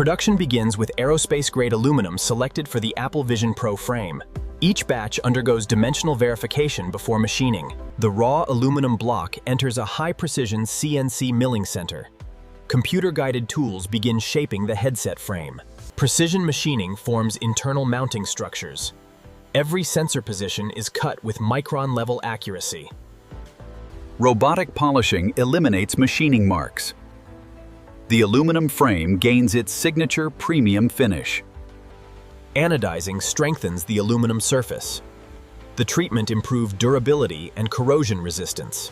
Production begins with aerospace-grade aluminum selected for the Apple Vision Pro frame. Each batch undergoes dimensional verification before machining. The raw aluminum block enters a high-precision CNC milling center. Computer-guided tools begin shaping the headset frame. Precision machining forms internal mounting structures. Every sensor position is cut with micron-level accuracy. Robotic polishing eliminates machining marks. The aluminum frame gains its signature premium finish. Anodizing strengthens the aluminum surface. The treatment improves durability and corrosion resistance.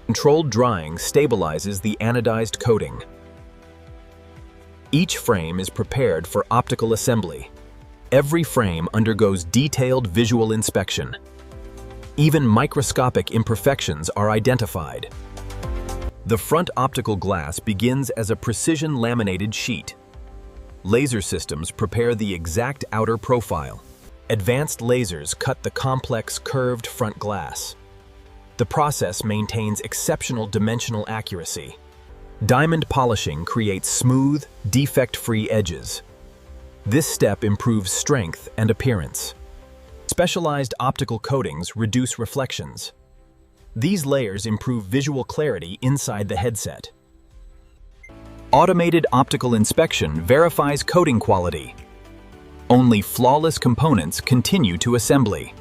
Controlled drying stabilizes the anodized coating. Each frame is prepared for optical assembly. Every frame undergoes detailed visual inspection. Even microscopic imperfections are identified. The front optical glass begins as a precision laminated sheet. Laser systems prepare the exact outer profile. Advanced lasers cut the complex curved front glass. The process maintains exceptional dimensional accuracy. Diamond polishing creates smooth, defect-free edges. This step improves strength and appearance. Specialized optical coatings reduce reflections. These layers improve visual clarity inside the headset. Automated optical inspection verifies coating quality. Only flawless components continue to assembly.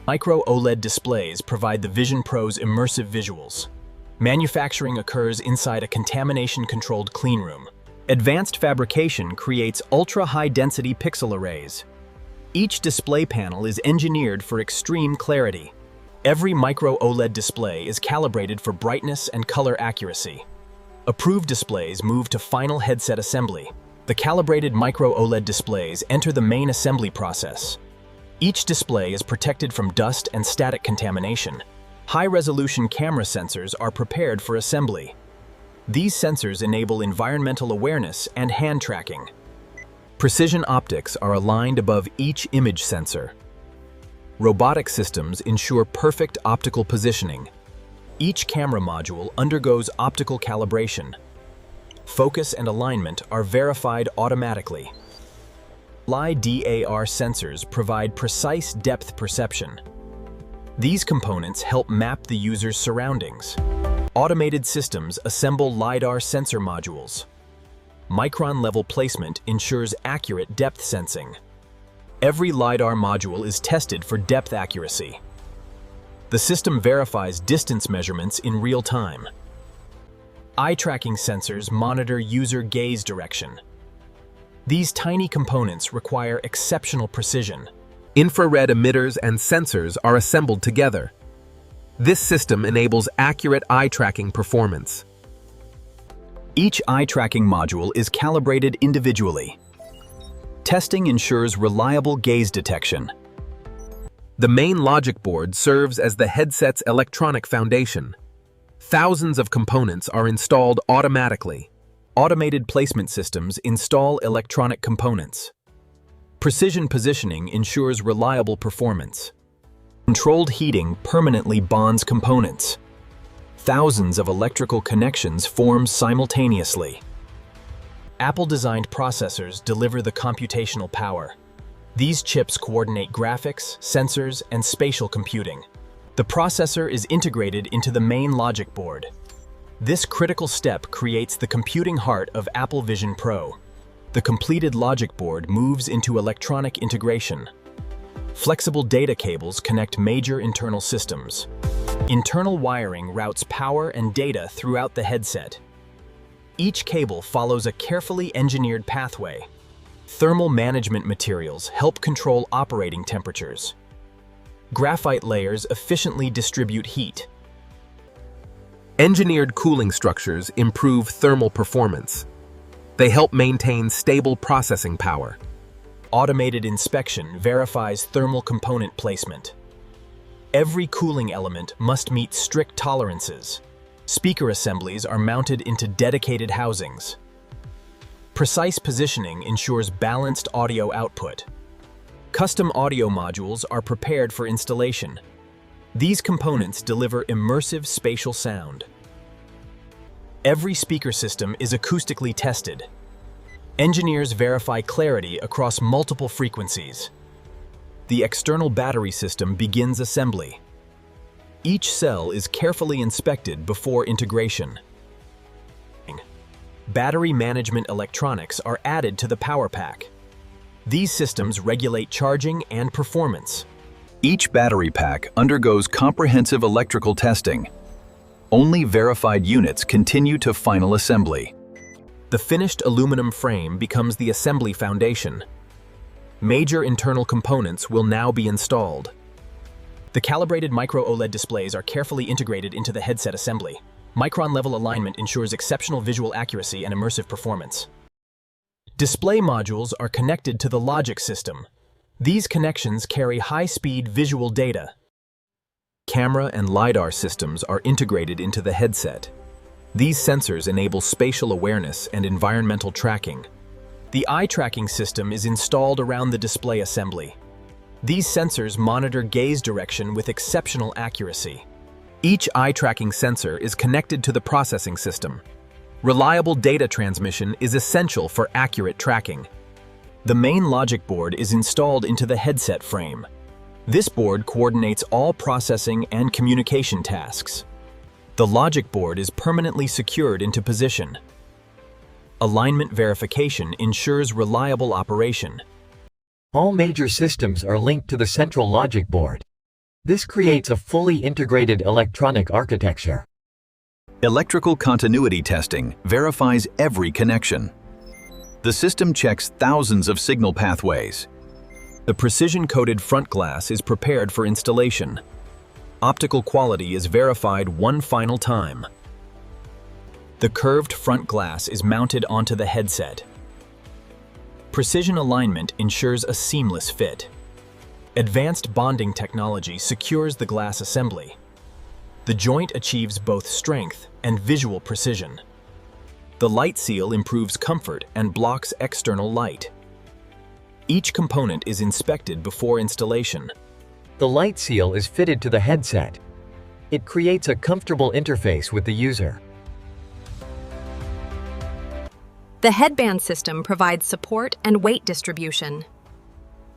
Micro OLED displays provide the Vision Pro's immersive visuals. Manufacturing occurs inside a contamination-controlled cleanroom. Advanced fabrication creates ultra-high-density pixel arrays. Each display panel is engineered for extreme clarity. Every micro OLED display is calibrated for brightness and color accuracy. Approved displays move to final headset assembly. The calibrated micro OLED displays enter the main assembly process. Each display is protected from dust and static contamination. High-resolution camera sensors are prepared for assembly. These sensors enable environmental awareness and hand tracking. Precision optics are aligned above each image sensor. Robotic systems ensure perfect optical positioning. Each camera module undergoes optical calibration. Focus and alignment are verified automatically. LiDAR sensors provide precise depth perception. These components help map the user's surroundings. Automated systems assemble LiDAR sensor modules. Micron-level placement ensures accurate depth sensing. Every LiDAR module is tested for depth accuracy. The system verifies distance measurements in real time. Eye tracking sensors monitor user gaze direction. These tiny components require exceptional precision. Infrared emitters and sensors are assembled together. This system enables accurate eye tracking performance. Each eye tracking module is calibrated individually. Testing ensures reliable gaze detection. The main logic board serves as the headset's electronic foundation. Thousands of components are installed automatically. Automated placement systems install electronic components. Precision positioning ensures reliable performance. Controlled heating permanently bonds components. Thousands of electrical connections form simultaneously. Apple-designed processors deliver the computational power. These chips coordinate graphics, sensors, and spatial computing. The processor is integrated into the main logic board. This critical step creates the computing heart of Apple Vision Pro. The completed logic board moves into electronic integration. Flexible data cables connect major internal systems. Internal wiring routes power and data throughout the headset. Each cable follows a carefully engineered pathway. Thermal management materials help control operating temperatures. Graphite layers efficiently distribute heat. Engineered cooling structures improve thermal performance. They help maintain stable processing power. Automated inspection verifies thermal component placement. Every cooling element must meet strict tolerances. Speaker assemblies are mounted into dedicated housings. Precise positioning ensures balanced audio output. Custom audio modules are prepared for installation. These components deliver immersive spatial sound. Every speaker system is acoustically tested. Engineers verify clarity across multiple frequencies. The external battery system begins assembly. Each cell is carefully inspected before integration. Battery management electronics are added to the power pack. These systems regulate charging and performance. Each battery pack undergoes comprehensive electrical testing. Only verified units continue to final assembly. The finished aluminum frame becomes the assembly foundation. Major internal components will now be installed. The calibrated micro OLED displays are carefully integrated into the headset assembly. Micron-level alignment ensures exceptional visual accuracy and immersive performance. Display modules are connected to the logic system. These connections carry high-speed visual data. Camera and LiDAR systems are integrated into the headset. These sensors enable spatial awareness and environmental tracking. The eye tracking system is installed around the display assembly. These sensors monitor gaze direction with exceptional accuracy. Each eye tracking sensor is connected to the processing system. Reliable data transmission is essential for accurate tracking. The main logic board is installed into the headset frame. This board coordinates all processing and communication tasks. The logic board is permanently secured into position. Alignment verification ensures reliable operation. All major systems are linked to the central logic board. This creates a fully integrated electronic architecture. Electrical continuity testing verifies every connection. The system checks thousands of signal pathways. The precision-coated front glass is prepared for installation. Optical quality is verified one final time. The curved front glass is mounted onto the headset. Precision alignment ensures a seamless fit. Advanced bonding technology secures the glass assembly. The joint achieves both strength and visual precision. The light seal improves comfort and blocks external light. Each component is inspected before installation. The light seal is fitted to the headset. It creates a comfortable interface with the user. The headband system provides support and weight distribution.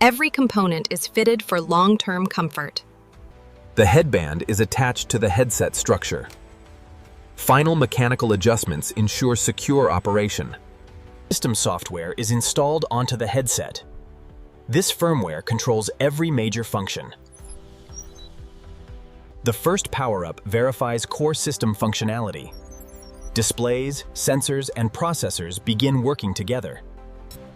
Every component is fitted for long-term comfort. The headband is attached to the headset structure. Final mechanical adjustments ensure secure operation. System software is installed onto the headset. This firmware controls every major function. The first power-up verifies core system functionality. Displays, sensors, and processors begin working together.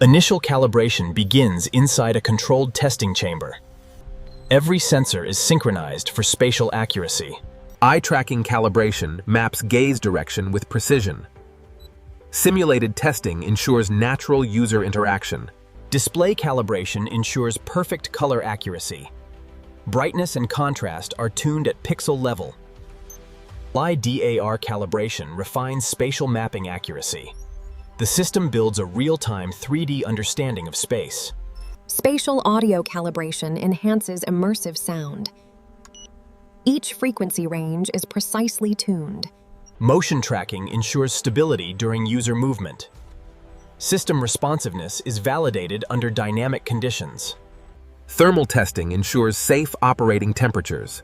Initial calibration begins inside a controlled testing chamber. Every sensor is synchronized for spatial accuracy. Eye tracking calibration maps gaze direction with precision. Simulated testing ensures natural user interaction. Display calibration ensures perfect color accuracy. Brightness and contrast are tuned at pixel level. LiDAR calibration refines spatial mapping accuracy. The system builds a real-time 3D understanding of space. Spatial audio calibration enhances immersive sound. Each frequency range is precisely tuned. Motion tracking ensures stability during user movement. System responsiveness is validated under dynamic conditions. Thermal testing ensures safe operating temperatures.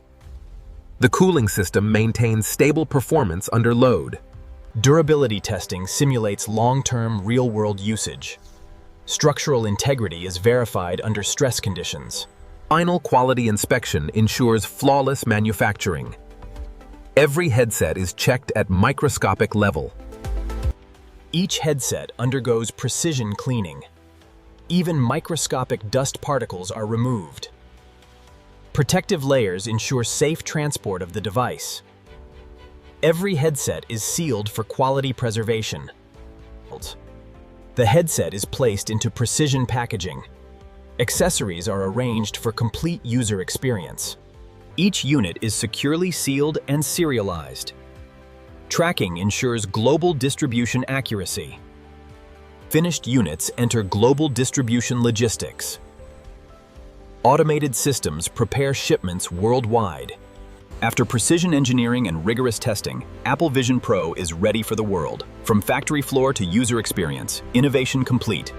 The cooling system maintains stable performance under load. Durability testing simulates long-term real-world usage. Structural integrity is verified under stress conditions. Final quality inspection ensures flawless manufacturing. Every headset is checked at microscopic level. Each headset undergoes precision cleaning. Even microscopic dust particles are removed. Protective layers ensure safe transport of the device. Every headset is sealed for quality preservation. The headset is placed into precision packaging. Accessories are arranged for complete user experience. Each unit is securely sealed and serialized. Tracking ensures global distribution accuracy. Finished units enter global distribution logistics. Automated systems prepare shipments worldwide. After precision engineering and rigorous testing, Apple Vision Pro is ready for the world. From factory floor to user experience, innovation complete.